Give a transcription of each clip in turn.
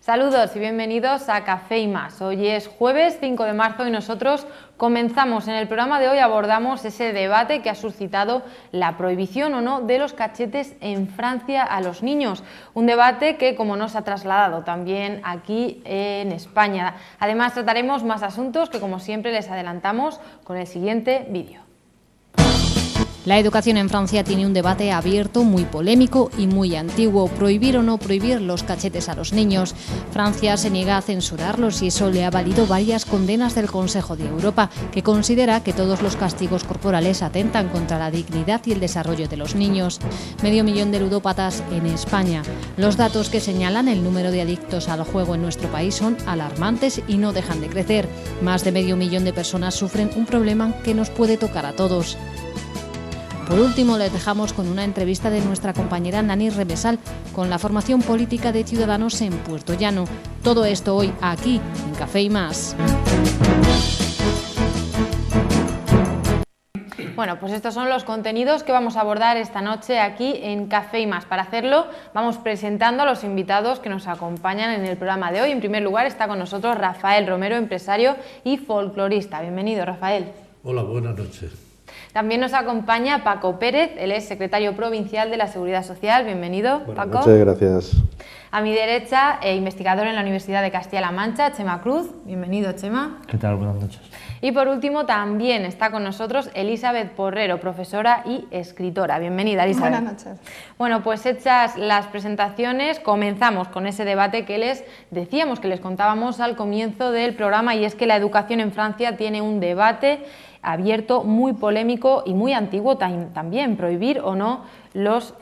Saludos y bienvenidos a Café y Más. Hoy es jueves 5 de marzo y nosotros comenzamos. En el programa de hoy abordamos ese debate que ha suscitado la prohibición o no de los cachetes en Francia a los niños. Un debate que, como nos ha trasladado también aquí en España. Además trataremos más asuntos que, como siempre, les adelantamos con el siguiente vídeo. La educación en Francia tiene un debate abierto, muy polémico y muy antiguo. ¿Prohibir o no prohibir los cachetes a los niños? Francia se niega a censurarlos y eso le ha valido varias condenas del Consejo de Europa, que considera que todos los castigos corporales atentan contra la dignidad y el desarrollo de los niños. 500.000 de ludópatas en España. Los datos que señalan el número de adictos al juego en nuestro país son alarmantes y no dejan de crecer. Más de 500.000 de personas sufren un problema que nos puede tocar a todos. Por último, les dejamos con una entrevista de nuestra compañera Nani Remesal con la formación política de Ciudadanos en Puerto Llano. Todo esto hoy aquí, en Café y Más. Bueno, pues estos son los contenidos que vamos a abordar esta noche aquí en Café y Más. Para hacerlo, vamos presentando a los invitados que nos acompañan en el programa de hoy. En primer lugar, está con nosotros Rafael Romero, empresario y folclorista. Bienvenido, Rafael. Hola, buenas noches. También nos acompaña Paco Pérez, él es secretario provincial de la Seguridad Social. Bienvenido, Buenas Paco. Muchas gracias. A mi derecha, investigador en la Universidad de Castilla-La Mancha, Chema Cruz. Bienvenido, Chema. ¿Qué tal? Buenas noches. Y por último, también está con nosotros Elizabeth Porrero, profesora y escritora. Bienvenida, Elizabeth. Buenas noches. Bueno, pues hechas las presentaciones, comenzamos con ese debate que les decíamos, que les contábamos al comienzo del programa, y es que la educación en Francia tiene un debate abierto, muy polémico y muy antiguo también, prohibir o no los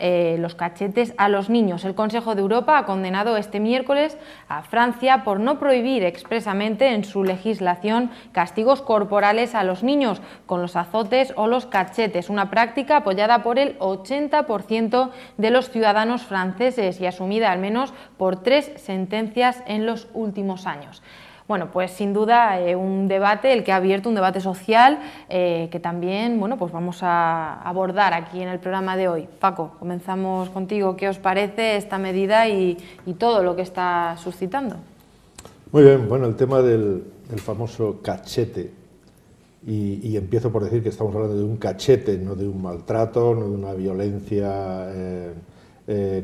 cachetes a los niños. El Consejo de Europa ha condenado este miércoles a Francia por no prohibir expresamente en su legislación castigos corporales a los niños con los azotes o los cachetes, una práctica apoyada por el 80% de los ciudadanos franceses y asumida al menos por 3 sentencias en los últimos años. Bueno, pues sin duda un debate, el que ha abierto un debate social que también, bueno, pues vamos a abordar aquí en el programa de hoy. Paco, comenzamos contigo. ¿Qué os parece esta medida y todo lo que está suscitando? Muy bien, bueno, el tema del famoso cachete, y empiezo por decir que estamos hablando de un cachete, no de un maltrato, no de una violencia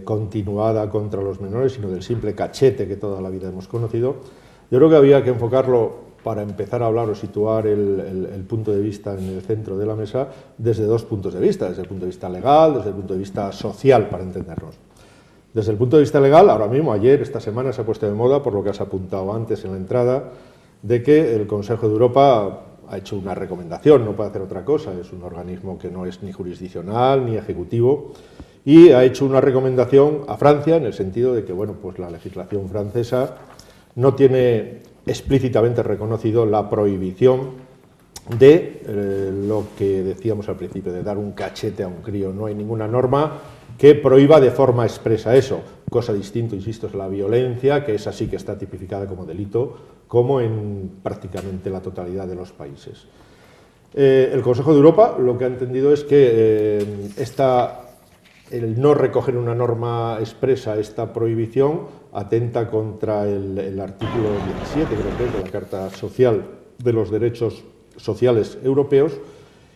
continuada contra los menores, sino del simple cachete que toda la vida hemos conocido. Yo creo que había que enfocarlo, para empezar a hablar o situar el punto de vista en el centro de la mesa, desde 2 puntos de vista, desde el punto de vista legal, desde el punto de vista social, para entendernos. Desde el punto de vista legal, ahora mismo, ayer, esta semana, se ha puesto de moda, por lo que has apuntado antes en la entrada, de que el Consejo de Europa ha hecho una recomendación, no puede hacer otra cosa, es un organismo que no es ni jurisdiccional ni ejecutivo, y ha hecho una recomendación a Francia en el sentido de que, bueno, pues la legislación francesa no tiene explícitamente reconocido la prohibición de lo que decíamos al principio, de dar un cachete a un crío. No hay ninguna norma que prohíba de forma expresa eso. Cosa distinta, insisto, es la violencia, que es así que está tipificada como delito, como en prácticamente la totalidad de los países. El Consejo de Europa lo que ha entendido es que el no recoger una norma expresa esta prohibición atenta contra el artículo 17, creo que es, de la Carta Social de los Derechos Sociales Europeos,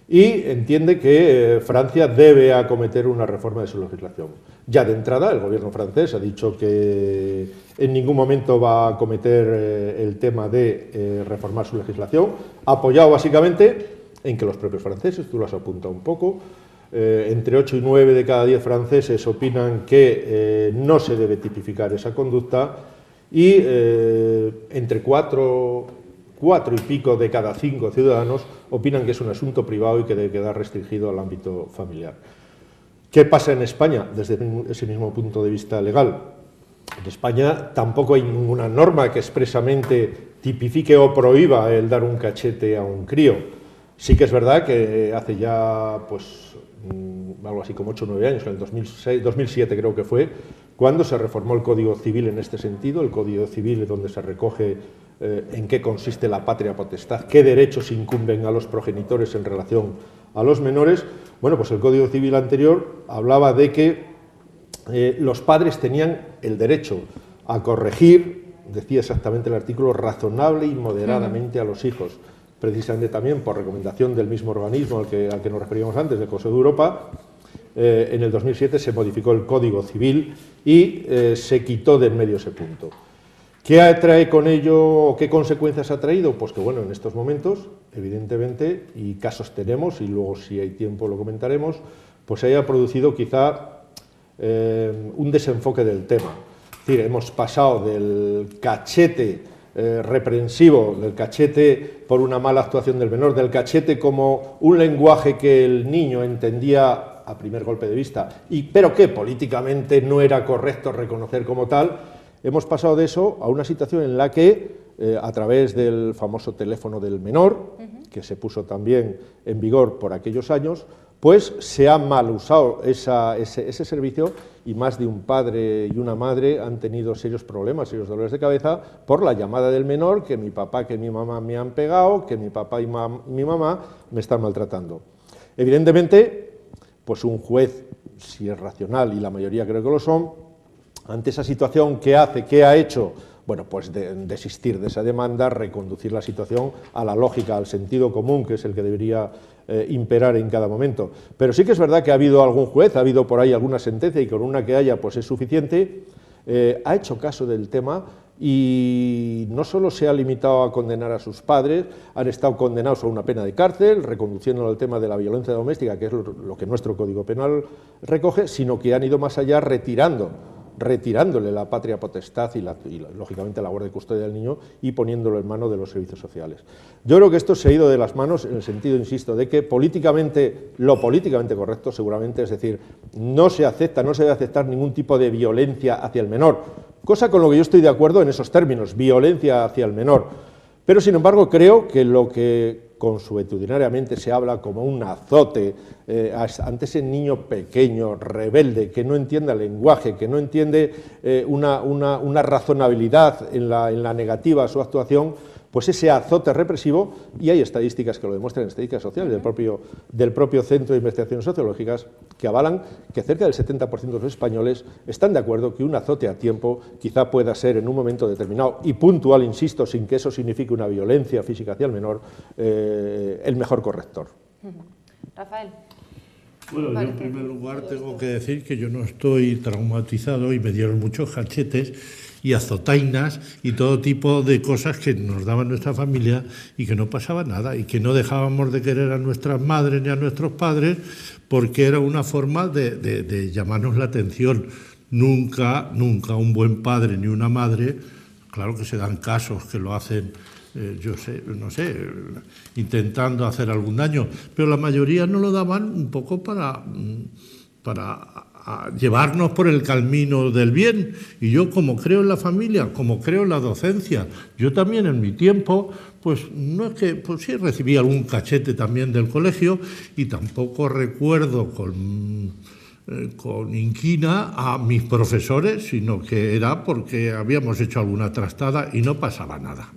y entiende que Francia debe acometer una reforma de su legislación. Ya de entrada, el gobierno francés ha dicho que en ningún momento va a acometer el tema de reformar su legislación, apoyado básicamente en que los propios franceses, tú lo has apuntado un poco, entre 8 y 9 de cada 10 franceses opinan que no se debe tipificar esa conducta, y entre 4 y pico de cada 5 ciudadanos opinan que es un asunto privado y que debe quedar restringido al ámbito familiar. ¿Qué pasa en España desde ese mismo punto de vista legal? En España tampoco hay ninguna norma que expresamente tipifique o prohíba el dar un cachete a un crío. Sí que es verdad que hace ya pues algo así como 8 o 9 años, en el 2007 creo que fue, cuando se reformó el Código Civil en este sentido, el Código Civil donde se recoge en qué consiste la patria potestad, qué derechos incumben a los progenitores en relación a los menores. Bueno, pues el Código Civil anterior hablaba de que los padres tenían el derecho a corregir decía exactamente el artículo, razonable y moderadamente a los hijos, precisamente también por recomendación del mismo organismo al que nos referíamos antes, del Consejo de Europa. En el 2007 se modificó el Código Civil y se quitó de en medio ese punto. ¿Qué trae con ello, qué consecuencias ha traído? Pues que bueno, en estos momentos, evidentemente, y casos tenemos, y luego si hay tiempo lo comentaremos, pues se haya producido quizá un desenfoque del tema. Es decir, hemos pasado del cachete reprensivo, del cachete por una mala actuación del menor, del cachete como un lenguaje que el niño entendía a primer golpe de vista, pero que políticamente no era correcto reconocer como tal. Hemos pasado de eso a una situación en la que, a través del famoso teléfono del menor, que se puso también en vigor por aquellos años, pues se ha mal usado ese servicio y más de un padre y una madre han tenido serios problemas, serios dolores de cabeza por la llamada del menor, que mi papá, que mi mamá me han pegado, que mi papá y mi mamá me están maltratando. Evidentemente, pues un juez, si es racional, y la mayoría creo que lo son, ante esa situación, ¿qué hace? ¿Qué ha hecho? Bueno, pues desistir de esa demanda, reconducir la situación a la lógica, al sentido común, que es el que debería imperar en cada momento. Pero sí que es verdad que ha habido algún juez, ha habido por ahí alguna sentencia, y con una que haya pues es suficiente, ha hecho caso del tema y no solo se ha limitado a condenar a sus padres, han estado condenados a una pena de cárcel, reconduciéndolo al tema de la violencia doméstica, que es lo que nuestro Código Penal recoge, sino que han ido más allá retirándole la patria potestad y lógicamente la guardia y custodia del niño y poniéndolo en manos de los servicios sociales. Yo creo que esto se ha ido de las manos en el sentido, insisto, de que lo políticamente correcto seguramente, es decir, no se debe aceptar ningún tipo de violencia hacia el menor, cosa con lo que yo estoy de acuerdo en esos términos, violencia hacia el menor, pero sin embargo creo que lo que consuetudinariamente se habla como un azote ante ese niño pequeño, rebelde, que no entiende el lenguaje, que no entiende una razonabilidad en la negativa a su actuación, pues ese azote represivo, y hay estadísticas que lo demuestran, estadísticas sociales del propio Centro de Investigaciones Sociológicas, que avalan que cerca del 70% de los españoles están de acuerdo que un azote a tiempo quizá pueda ser en un momento determinado y puntual, insisto, sin que eso signifique una violencia física hacia el menor, el mejor corrector. Rafael. Bueno, yo en primer lugar tengo que decir que yo no estoy traumatizado y me dieron muchos cachetes y azotainas y todo tipo de cosas que nos daban nuestra familia y que no pasaba nada y que no dejábamos de querer a nuestras madres ni a nuestros padres porque era una forma de llamarnos la atención. Nunca un buen padre ni una madre, claro que se dan casos que lo hacen, no sé, intentando hacer algún daño, pero la mayoría no lo daban un poco para llevarnos por el camino del bien. Y yo, como creo en la familia, como creo en la docencia, yo también en mi tiempo, pues no es que, pues sí recibí algún cachete también del colegio y tampoco recuerdo con inquina a mis profesores, sino que era porque habíamos hecho alguna trastada y no pasaba nada.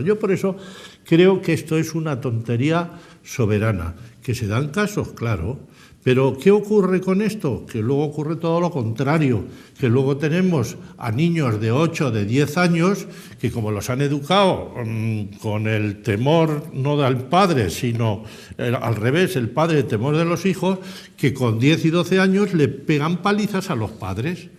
Yo por eso creo que esto es una tontería soberana, que se dan casos, claro. Pero ¿qué ocurre con esto? Que luego ocurre todo lo contrario, que luego tenemos a niños de 8, de 10 años, que como los han educado con el temor no del padre, sino al revés, el padre el temor de los hijos, que con 10 y 12 años le pegan palizas a los padres.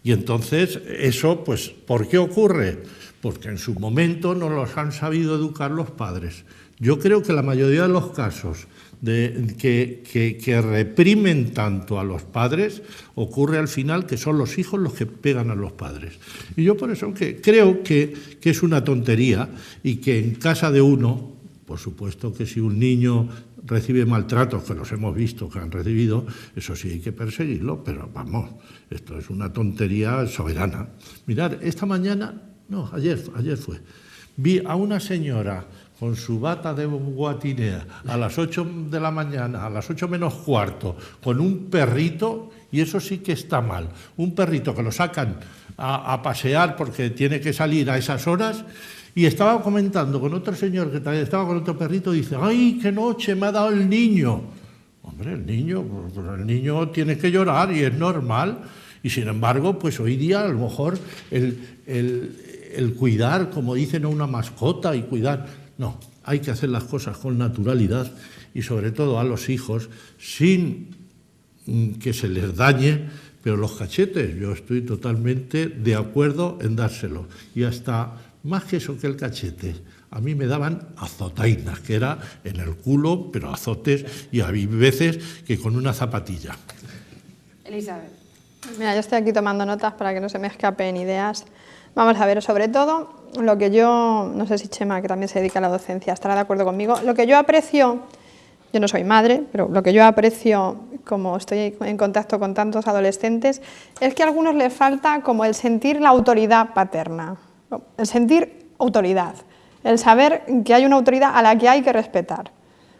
Y entonces eso, pues, ¿por qué ocurre? Porque en su momento no los han sabido educar los padres. Yo creo que la mayoría de los casos que reprimen tanto a los padres, ocurre al final que son los hijos los que pegan a los padres. Y yo por eso creo que es una tontería y que en casa de uno, por supuesto que si un niño recibe maltratos, que los hemos visto que han recibido, eso sí hay que perseguirlo, pero vamos, esto es una tontería soberana. Mirad, esta mañana, no, ayer fue, vi a una señora con su bata de guatinea a las 8 de la mañana, a las 8 menos cuarto, con un perrito, y eso sí que está mal. Un perrito que lo sacan a pasear porque tiene que salir a esas horas, y estaba comentando con otro señor que también estaba con otro perrito, y dice, ¡ay, qué noche me ha dado el niño! Hombre, el niño tiene que llorar y es normal. Y sin embargo, pues hoy día a lo mejor el cuidar, como dicen, a una mascota y cuidar, no, hay que hacer las cosas con naturalidad y sobre todo a los hijos sin que se les dañe, pero los cachetes yo estoy totalmente de acuerdo en dárselo. Y hasta más que eso que el cachete, a mí me daban azotainas, que era en el culo, pero azotes, y había veces que con una zapatilla. Elizabeth. Mira, yo estoy aquí tomando notas para que no se me escapen ideas. Vamos a ver, sobre todo, lo que yo, no sé si Chema, que también se dedica a la docencia, estará de acuerdo conmigo, lo que yo aprecio, yo no soy madre, pero lo que yo aprecio, como estoy en contacto con tantos adolescentes, es que a algunos les falta como el sentir la autoridad paterna, el sentir autoridad, el saber que hay una autoridad a la que hay que respetar.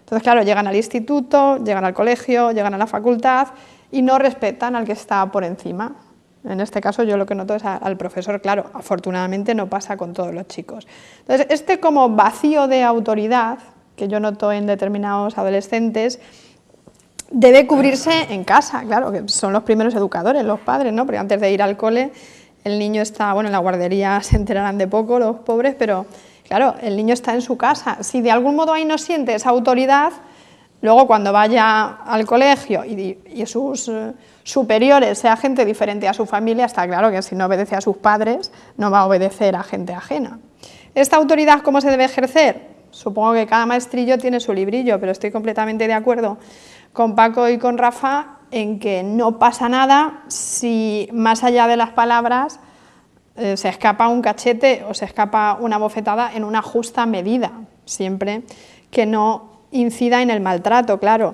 Entonces, claro, llegan al instituto, llegan al colegio, llegan a la facultad y no respetan al que está por encima. En este caso yo lo que noto es al profesor, claro, afortunadamente no pasa con todos los chicos. Entonces, este como vacío de autoridad que yo noto en determinados adolescentes debe cubrirse en casa, claro, que son los primeros educadores, los padres, ¿no? Porque antes de ir al cole el niño está, bueno, en la guardería se enterarán de poco los pobres, pero claro, el niño está en su casa. Si de algún modo ahí no siente esa autoridad, luego cuando vaya al colegio y sus superiores sea gente diferente a su familia, está claro que si no obedece a sus padres, no va a obedecer a gente ajena. ¿Esta autoridad cómo se debe ejercer? Supongo que cada maestrillo tiene su librillo, pero estoy completamente de acuerdo con Paco y con Rafa en que no pasa nada si más allá de las palabras se escapa un cachete o se escapa una bofetada en una justa medida, siempre que no incida en el maltrato, claro.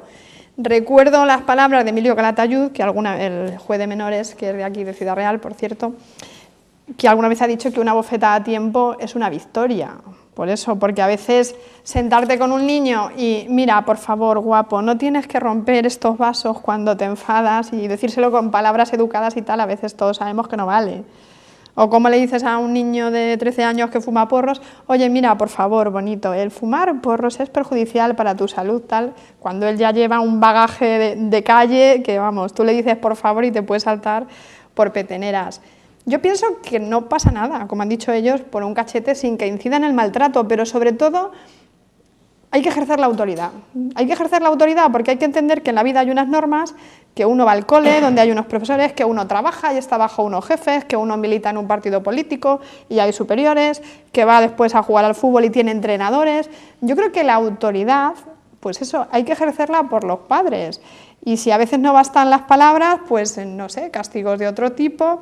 Recuerdo las palabras de Emilio Calatayud, que el juez de menores, que es de aquí de Ciudad Real, por cierto, que alguna vez ha dicho que una bofetada a tiempo es una victoria. Por eso, porque a veces sentarte con un niño y mira, por favor, guapo, no tienes que romper estos vasos cuando te enfadas y decírselo con palabras educadas y tal, a veces todos sabemos que no vale. O como le dices a un niño de 13 años que fuma porros, oye, mira, por favor, bonito, el fumar porros es perjudicial para tu salud, tal, cuando él ya lleva un bagaje de calle que, vamos, tú le dices por favor y te puedes saltar por peteneras. Yo pienso que no pasa nada, como han dicho ellos, por un cachete sin que incida en el maltrato, pero sobre todo hay que ejercer la autoridad. Hay que ejercer la autoridad porque hay que entender que en la vida hay unas normas, que uno va al cole, donde hay unos profesores, que uno trabaja y está bajo unos jefes, que uno milita en un partido político y hay superiores, que va después a jugar al fútbol y tiene entrenadores. Yo creo que la autoridad, pues eso, hay que ejercerla por los padres. Y si a veces no bastan las palabras, pues no sé, castigos de otro tipo.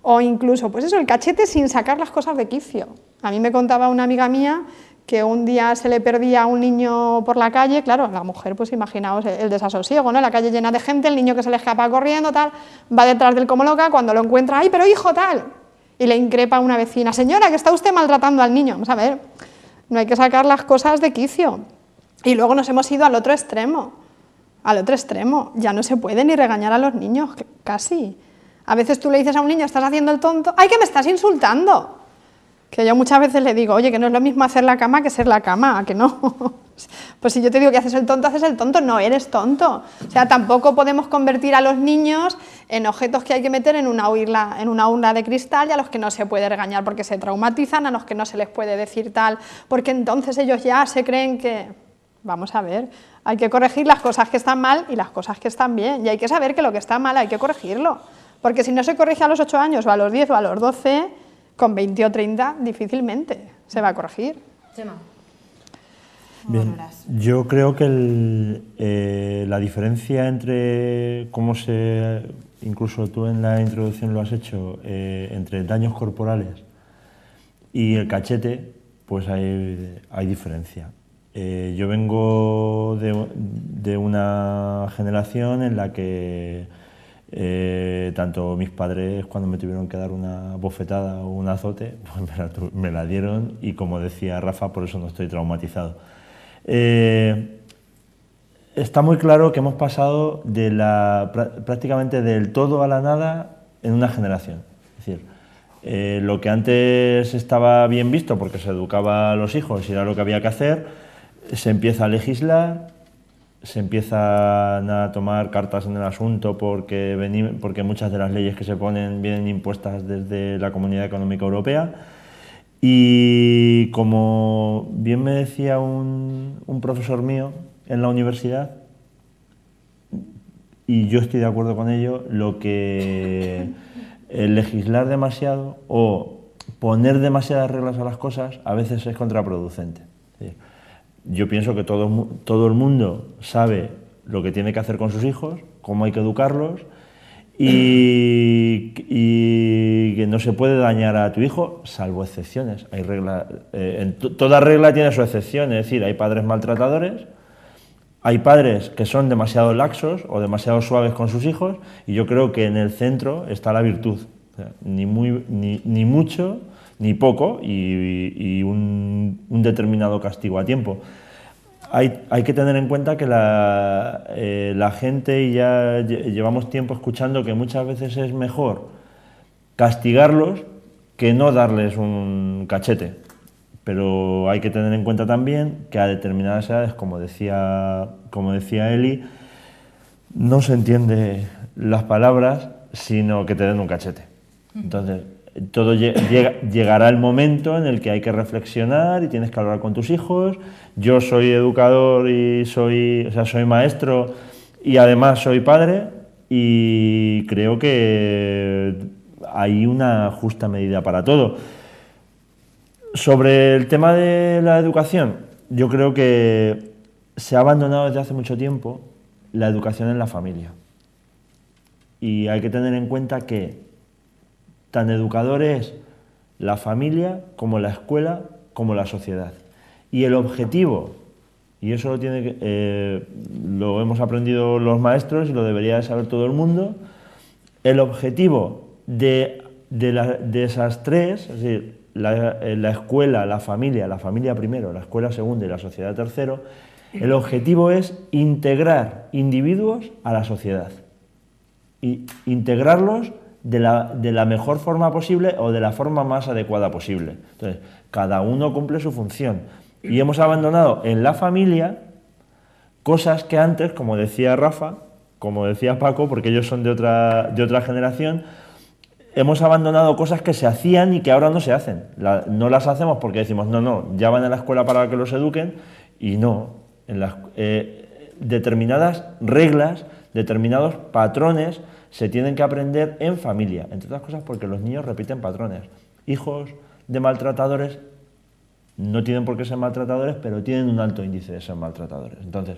O incluso, pues eso, el cachete sin sacar las cosas de quicio. A mí me contaba una amiga mía que un día se le perdía a un niño por la calle, claro, la mujer, pues imaginaos el desasosiego, ¿no? La calle llena de gente, el niño que se le escapa corriendo, tal, va detrás del como loca, cuando lo encuentra, ¡ay, pero hijo, tal! Y le increpa a una vecina, señora, que está usted maltratando al niño. Vamos a ver, no hay que sacar las cosas de quicio. Y luego nos hemos ido al otro extremo, ya no se puede ni regañar a los niños, casi. A veces tú le dices a un niño, estás haciendo el tonto, ¡ay, que me estás insultando! Que yo muchas veces le digo, oye, que no es lo mismo hacer la cama que ser la cama, ¿a que no? Pues si yo te digo que haces el tonto, no eres tonto. O sea, tampoco podemos convertir a los niños en objetos que hay que meter en una urna de cristal y a los que no se puede regañar porque se traumatizan, a los que no se les puede decir tal, porque entonces ellos ya se creen que... Vamos a ver, hay que corregir las cosas que están mal y las cosas que están bien, y hay que saber que lo que está mal hay que corregirlo. Porque si no se corrige a los 8 años, o a los 10 o a los 12, con 20 o 30 difícilmente se va a corregir. Chema. Bien, yo creo que la diferencia entre cómo incluso tú en la introducción lo has hecho, entre daños corporales y el cachete, pues hay diferencia. Yo vengo de una generación en la que tanto mis padres, cuando me tuvieron que dar una bofetada o un azote, pues me la dieron, y como decía Rafa, por eso no estoy traumatizado. Está muy claro que hemos pasado prácticamente del todo a la nada en una generación. Es decir, lo que antes estaba bien visto porque se educaba a los hijos y era lo que había que hacer, se empieza a legislar, se empiezan a tomar cartas en el asunto porque muchas de las leyes que se ponen vienen impuestas desde la Comunidad Económica Europea. Y como bien me decía un profesor mío en la universidad, y yo estoy de acuerdo con ello, lo que el legislar demasiado o poner demasiadas reglas a las cosas a veces es contraproducente. Yo pienso que todo el mundo sabe lo que tiene que hacer con sus hijos, cómo hay que educarlos y que no se puede dañar a tu hijo, salvo excepciones. Hay reglas, toda regla tiene su excepción, es decir, hay padres maltratadores, hay padres que son demasiado laxos o demasiado suaves con sus hijos, y yo creo que en el centro está la virtud, o sea, ni mucho ni poco, y un determinado castigo a tiempo. Hay que tener en cuenta que la gente, y ya llevamos tiempo escuchando, que muchas veces es mejor castigarlos que no darles un cachete. Pero hay que tener en cuenta también que a determinadas edades, como decía Eli, no se entiende las palabras, sino que te den un cachete. Entonces, llegará el momento en el que hay que reflexionar y tienes que hablar con tus hijos. Yo soy educador y soy maestro y además soy padre, y creo que hay una justa medida para todo. Sobre el tema de la educación, yo creo que se ha abandonado desde hace mucho tiempo la educación en la familia. Y hay que tener en cuenta que tan educador es la familia como la escuela como la sociedad. Y el objetivo, y eso lo hemos aprendido los maestros y lo debería de saber todo el mundo, el objetivo de esas tres, es decir, la escuela, la familia primero, la escuela segundo y la sociedad tercero, el objetivo es integrar individuos a la sociedad y integrarlos de la mejor forma posible o de la forma más adecuada posible. Entonces, cada uno cumple su función y hemos abandonado en la familia cosas que antes, como decía Rafa, como decía Paco, porque ellos son de otra generación, hemos abandonado cosas que se hacían y que ahora no se hacen. No las hacemos porque decimos, no, ya van a la escuela para que los eduquen, y no. Determinadas reglas, determinados patrones se tienen que aprender en familia, entre otras cosas porque los niños repiten patrones. Hijos de maltratadores no tienen por qué ser maltratadores, pero tienen un alto índice de ser maltratadores. Entonces,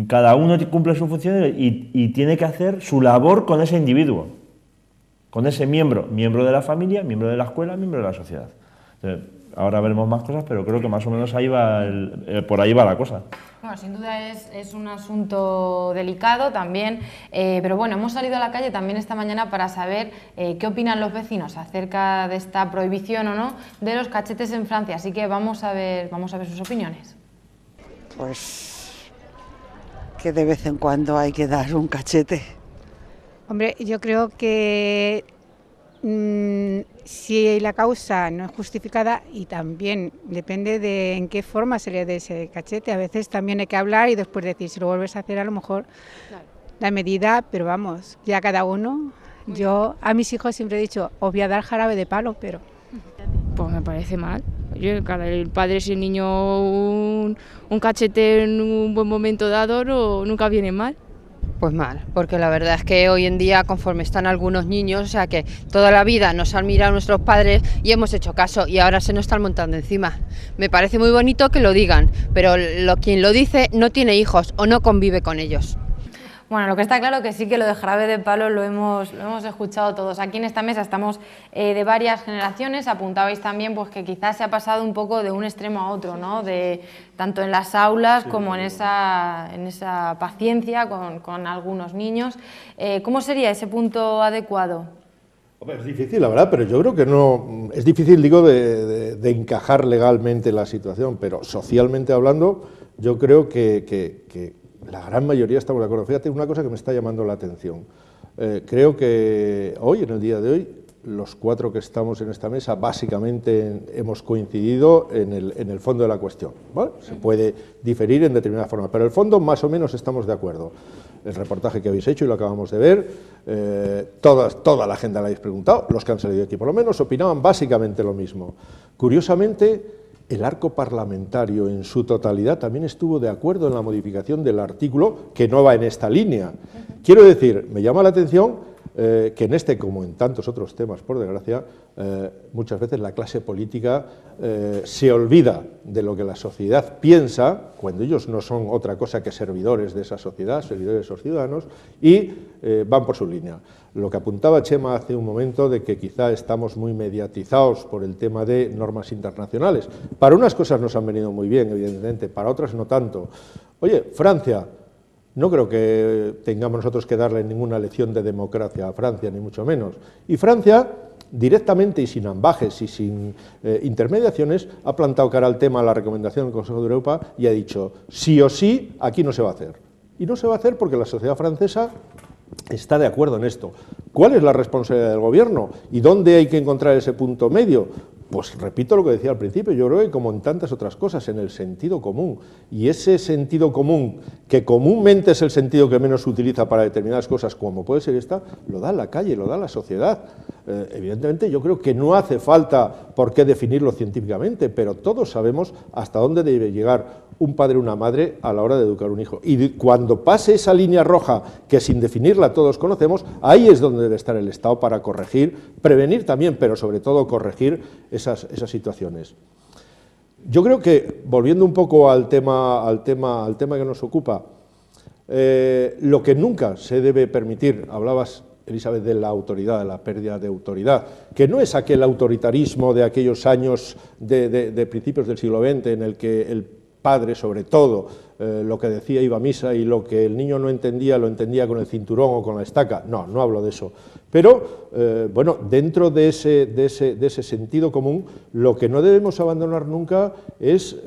cada uno cumple su función y tiene que hacer su labor con ese individuo, con ese miembro de la familia, miembro de la escuela, miembro de la sociedad. Entonces, ahora veremos más cosas, pero creo que más o menos por ahí va la cosa. Bueno, sin duda es un asunto delicado también, pero bueno, hemos salido a la calle también esta mañana para saber qué opinan los vecinos acerca de esta prohibición o no de los cachetes en Francia, así que vamos a ver sus opiniones. Pues que de vez en cuando hay que dar un cachete. Hombre, yo creo que si la causa no es justificada, y también depende de en qué forma se le dé ese cachete, a veces también hay que hablar y después decir, si lo vuelves a hacer a lo mejor la medida, pero vamos, ya cada uno. Yo a mis hijos siempre he dicho, os voy a dar jarabe de palo, pero... Pues me parece mal. El padre, si el niño un cachete en un buen momento dado, nunca viene mal. Pues mal, porque la verdad es que hoy en día, conforme están algunos niños, o sea que toda la vida nos han mirado nuestros padres y hemos hecho caso, y ahora se nos están montando encima. Me parece muy bonito que lo digan, pero quien lo dice no tiene hijos o no convive con ellos. Bueno, lo que está claro que sí, que lo de jarabe de palo lo hemos escuchado todos. Aquí en esta mesa estamos de varias generaciones. Apuntabais también pues que quizás se ha pasado un poco de un extremo a otro, ¿no? Tanto en las aulas como en esa paciencia con algunos niños. ¿Cómo sería ese punto adecuado? Hombre, es difícil, la verdad, pero yo creo que no... Es difícil, digo, de encajar legalmente la situación, pero socialmente hablando, yo creo que la gran mayoría estamos de acuerdo. Fíjate, una cosa que me está llamando la atención. Creo que hoy, en el día de hoy, los 4 que estamos en esta mesa básicamente hemos coincidido en el fondo de la cuestión, ¿vale? Se puede diferir en determinada forma, pero en el fondo más o menos estamos de acuerdo. El reportaje que habéis hecho y lo acabamos de ver, toda la gente la habéis preguntado, los que han salido aquí por lo menos opinaban básicamente lo mismo. Curiosamente, el arco parlamentario en su totalidad también estuvo de acuerdo en la modificación del artículo, que no va en esta línea. Quiero decir, me llama la atención que en este, como en tantos otros temas, por desgracia, muchas veces la clase política se olvida de lo que la sociedad piensa, cuando ellos no son otra cosa que servidores de esa sociedad, servidores de esos ciudadanos, y van por su línea. Lo que apuntaba Chema hace un momento de que quizá estamos muy mediatizados por el tema de normas internacionales. Para unas cosas nos han venido muy bien, evidentemente, para otras no tanto. Oye, Francia, no creo que tengamos nosotros que darle ninguna lección de democracia a Francia, ni mucho menos. Y Francia, directamente y sin ambajes y sin intermediaciones, ha plantado cara al tema a la recomendación del Consejo de Europa y ha dicho, sí o sí, aquí no se va a hacer. Y no se va a hacer porque la sociedad francesa está de acuerdo en esto. ¿Cuál es la responsabilidad del gobierno? ¿Y dónde hay que encontrar ese punto medio? Pues repito lo que decía al principio, yo creo que como en tantas otras cosas, en el sentido común. Y ese sentido común, que comúnmente es el sentido que menos se utiliza para determinadas cosas, como puede ser esta, lo da la calle, lo da la sociedad. Evidentemente yo creo que no hace falta por qué definirlo científicamente, pero todos sabemos hasta dónde debe llegar un padre o una madre a la hora de educar un hijo. Y cuando pase esa línea roja, que sin definirla todos conocemos, ahí es donde debe estar el Estado para corregir, prevenir también, pero sobre todo corregir esas situaciones. Yo creo que, volviendo un poco al tema que nos ocupa, lo que nunca se debe permitir, hablabas, Elizabeth, de la autoridad, de la pérdida de autoridad, que no es aquel autoritarismo de aquellos años de principios del siglo XX en el que el padre, sobre todo, lo que decía iba a misa y lo que el niño no entendía, lo entendía con el cinturón o con la estaca. No, no hablo de eso. Pero, bueno, dentro de ese sentido común, lo que no debemos abandonar nunca es,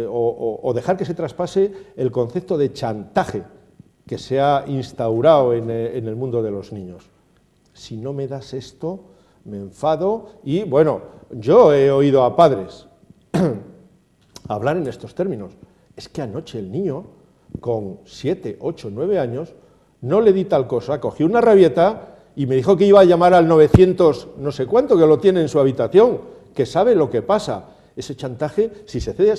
o dejar que se traspase el concepto de chantaje que se ha instaurado en el mundo de los niños. Si no me das esto, me enfado. Y, bueno, yo he oído a padres hablar en estos términos. Es que anoche el niño, con 7, 8, 9 años, no le di tal cosa, cogió una rabieta y me dijo que iba a llamar al 900 no sé cuánto, que lo tiene en su habitación, que sabe lo que pasa. Ese chantaje, si se cede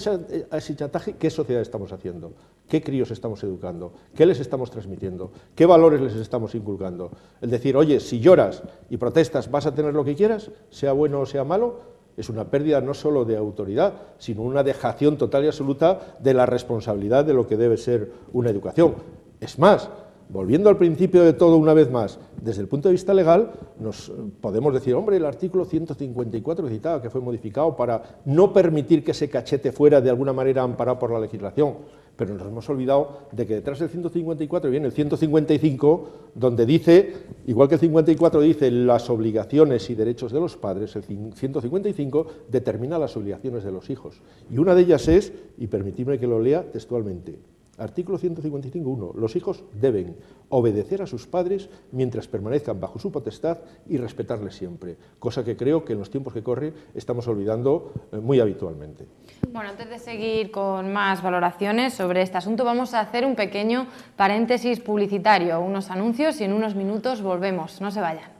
a ese chantaje, ¿qué sociedad estamos haciendo? ¿Qué críos estamos educando? ¿Qué les estamos transmitiendo? ¿Qué valores les estamos inculcando? El decir, oye, si lloras y protestas vas a tener lo que quieras, sea bueno o sea malo, es una pérdida no solo de autoridad, sino una dejación total y absoluta de la responsabilidad de lo que debe ser una educación. Es más, volviendo al principio de todo una vez más, desde el punto de vista legal, nos podemos decir, hombre, el artículo 154 citaba que fue modificado para no permitir que ese cachete fuera de alguna manera amparado por la legislación, pero nos hemos olvidado de que detrás del 154 viene el 155, donde dice, igual que el 54 dice las obligaciones y derechos de los padres, el 155 determina las obligaciones de los hijos. Y una de ellas es, y permitidme que lo lea textualmente, artículo 155.1. Los hijos deben obedecer a sus padres mientras permanezcan bajo su potestad y respetarles siempre, cosa que creo que en los tiempos que corren estamos olvidando muy habitualmente. Bueno, antes de seguir con más valoraciones sobre este asunto, vamos a hacer un pequeño paréntesis publicitario, unos anuncios y en unos minutos volvemos. No se vayan.